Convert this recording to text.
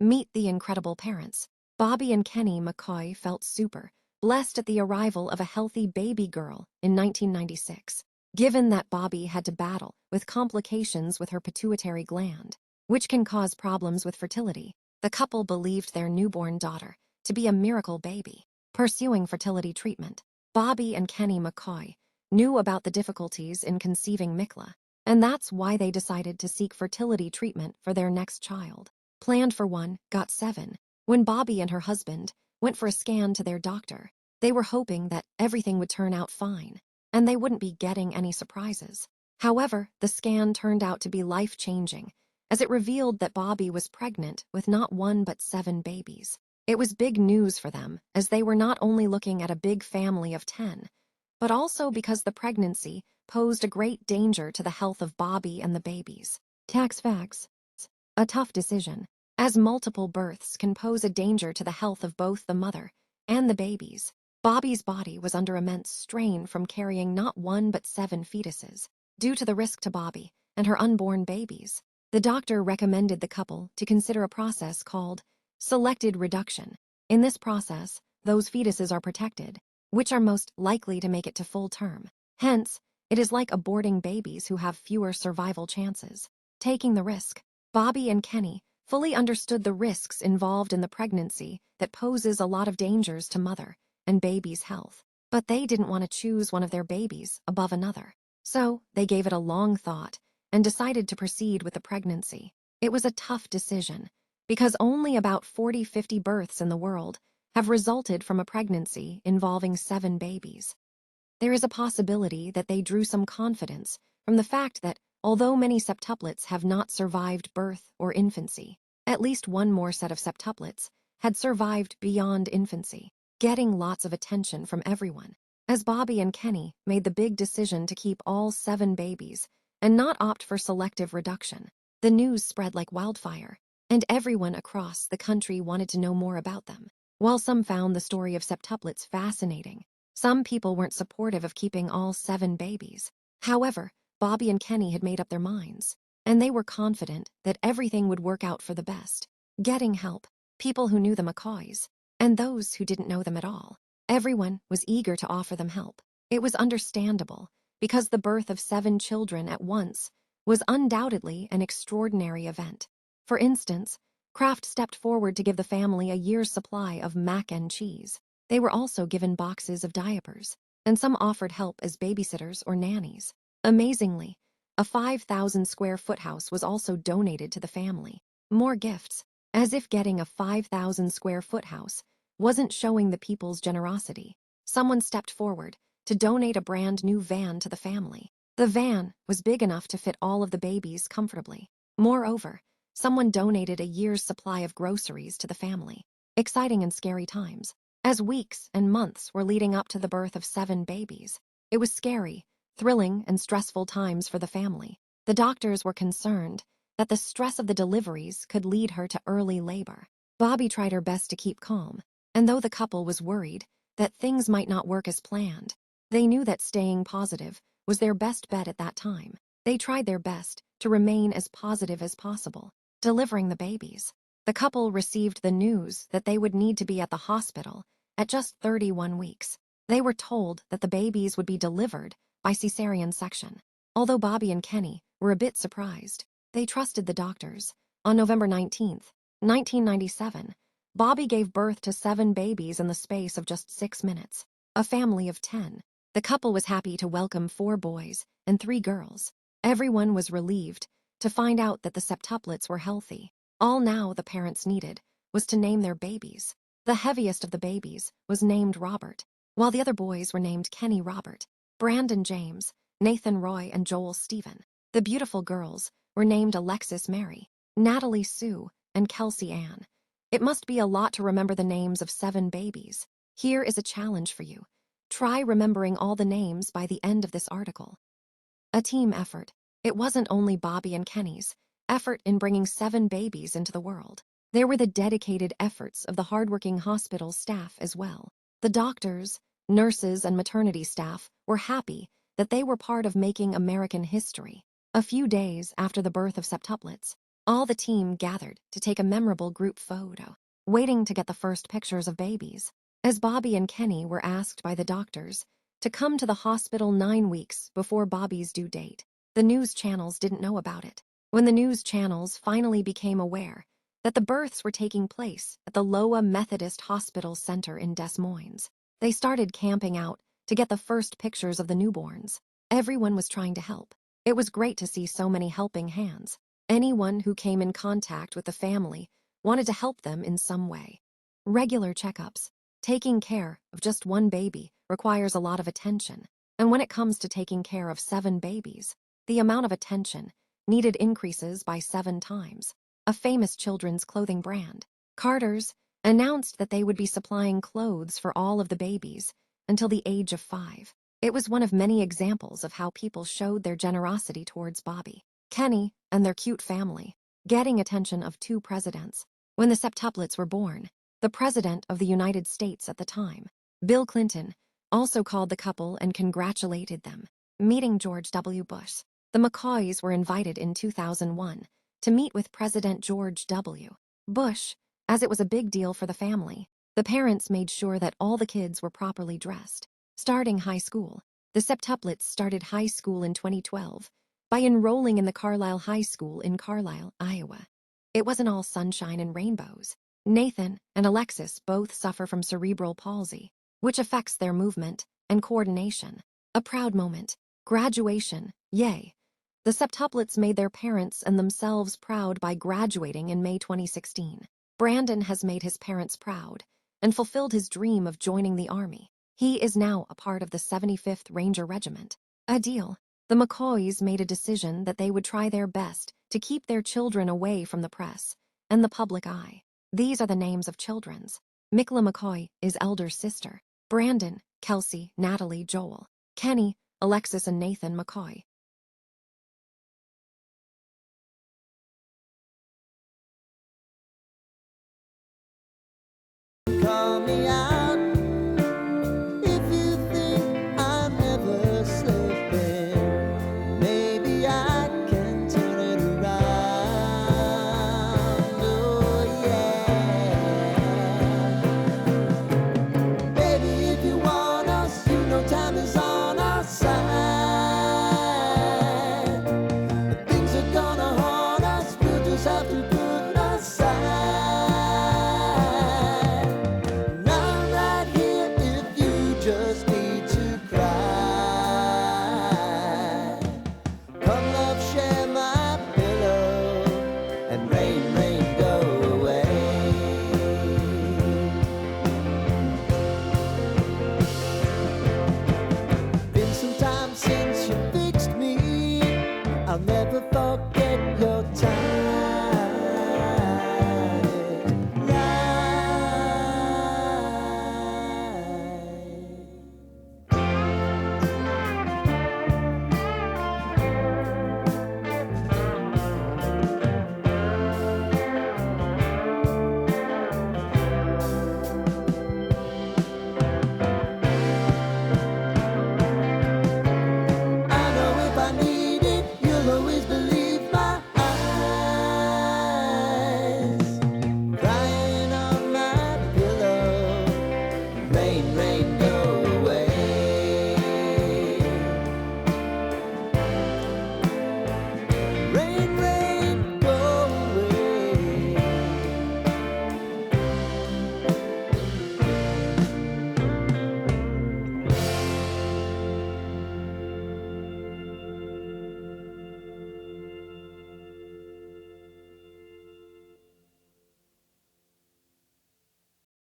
Meet the incredible parents. Bobbi and Kenny McCaughey felt super blessed at the arrival of a healthy baby girl in 1996, given that Bobbi had to battle with complications with her pituitary gland, which can cause problems with fertility. The couple believed their newborn daughter to be a miracle baby. Pursuing fertility treatment, Bobbi and Kenny McCaughey knew about the difficulties in conceiving Mikla, and that's why they decided to seek fertility treatment for their next child. Planned for one, got seven. When Bobbi and her husband went for a scan to their doctor, they were hoping that everything would turn out fine, and they wouldn't be getting any surprises. However, the scan turned out to be life-changing, as it revealed that Bobbi was pregnant with not one but 7 babies. It was big news for them, as they were not only looking at a big family of 10, but also because the pregnancy posed a great danger to the health of Bobbi and the babies. Tax facts. A tough decision, as multiple births can pose a danger to the health of both the mother and the babies. Bobbi's body was under immense strain from carrying not one but 7 fetuses. Due to the risk to Bobbi and her unborn babies, the doctor recommended the couple to consider a process called selected reduction. In this process, those fetuses are protected, which are most likely to make it to full term. Hence, it is like aborting babies who have fewer survival chances. Taking the risk, Bobbi and Kenny fully understood the risks involved in the pregnancy that poses a lot of dangers to mother and baby's health. But they didn't want to choose one of their babies above another. So, they gave it a long thought and decided to proceed with the pregnancy. It was a tough decision, because only about 40–50 births in the world have resulted from a pregnancy involving 7 babies. There is a possibility that they drew some confidence from the fact that, although many septuplets have not survived birth or infancy, at least one more set of septuplets had survived beyond infancy, getting lots of attention from everyone, as Bobbi and Kenny made the big decision to keep all 7 babies and not opt for selective reduction. The news spread like wildfire, and everyone across the country wanted to know more about them. While some found the story of septuplets fascinating, some people weren't supportive of keeping all 7 babies. However, Bobbi and Kenny had made up their minds, and they were confident that everything would work out for the best. Getting help, people who knew the McCaughey's, and those who didn't know them at all. Everyone was eager to offer them help. It was understandable, because the birth of 7 children at once was undoubtedly an extraordinary event. For instance, Kraft stepped forward to give the family a year's supply of mac and cheese. They were also given boxes of diapers, and some offered help as babysitters or nannies. Amazingly, a 5,000-square-foot house was also donated to the family. More gifts, as if getting a 5,000-square-foot house wasn't showing the people's generosity. Someone stepped forward to donate a brand new van to the family. The van was big enough to fit all of the babies comfortably. Moreover, someone donated a year's supply of groceries to the family. Exciting and scary times. As weeks and months were leading up to the birth of 7 babies, it was scary, thrilling, and stressful times for the family. The doctors were concerned that the stress of the deliveries could lead her to early labor. Bobbi tried her best to keep calm, and though the couple was worried that things might not work as planned, they knew that staying positive was their best bet at that time. They tried their best to remain as positive as possible. Delivering the babies, the couple received the news that they would need to be at the hospital at just 31 weeks. They were told that the babies would be delivered by cesarean section. Although Bobbi and Kenny were a bit surprised, they trusted the doctors. On November 19, 1997, Bobbi gave birth to 7 babies in the space of just 6 minutes. A family of 10. The couple was happy to welcome 4 boys and 3 girls. Everyone was relieved to find out that the septuplets were healthy. All now the parents needed was to name their babies. The heaviest of the babies was named Robert, while the other boys were named Kenny Robert, Brandon James, Nathan Roy, and Joel Stephen. The beautiful girls were named Alexis Mary, Natalie Sue, and Kelsey Ann. It must be a lot to remember the names of 7 babies. Here is a challenge for you. Try remembering all the names by the end of this article. A team effort. It wasn't only Bobbi and Kenny's effort in bringing 7 babies into the world. There were the dedicated efforts of the hardworking hospital staff as well. The doctors, nurses, and maternity staff were happy that they were part of making American history. A few days after the birth of septuplets, All the team gathered to take a memorable group photo, waiting to get the first pictures of babies. As Bobbi and Kenny were asked by the doctors to come to the hospital 9 weeks before Bobbi's due date, the news channels didn't know about it. When the news channels finally became aware that the births were taking place at the Loa Methodist Hospital Center in Des Moines, they started camping out to get the first pictures of the newborns. Everyone was trying to help. It was great to see so many helping hands. Anyone who came in contact with the family wanted to help them in some way. Regular checkups. Taking care of just one baby requires a lot of attention. And when it comes to taking care of 7 babies, the amount of attention needed increases by 7 times. A famous children's clothing brand, Carter's, announced that they would be supplying clothes for all of the babies until the age of 5. It was one of many examples of how people showed their generosity towards Bobbi, Kenny, and their cute family, getting attention of 2 presidents. When the septuplets were born, the President of the United States at the time, Bill Clinton, also called the couple and congratulated them. Meeting George W. Bush, the McCaughey's were invited in 2001 to meet with President George W. Bush, as it was a big deal for the family. The parents made sure that all the kids were properly dressed. Starting high school, the septuplets started high school in 2012 by enrolling in the Carlisle High School in Carlisle, Iowa. It wasn't all sunshine and rainbows. Nathan and Alexis both suffer from cerebral palsy, which affects their movement and coordination. A proud moment. Graduation, yay. The septuplets made their parents and themselves proud by graduating in May 2016. Brandon has made his parents proud and fulfilled his dream of joining the Army. He is now a part of the 75th Ranger Regiment. A deal. The McCaughey's made a decision that they would try their best to keep their children away from the press and the public eye. These are the names of children's. Mikla McCoy is elder sister. Brandon, Kelsey, Natalie, Joel, Kenny, Alexis, and Nathan McCoy. Come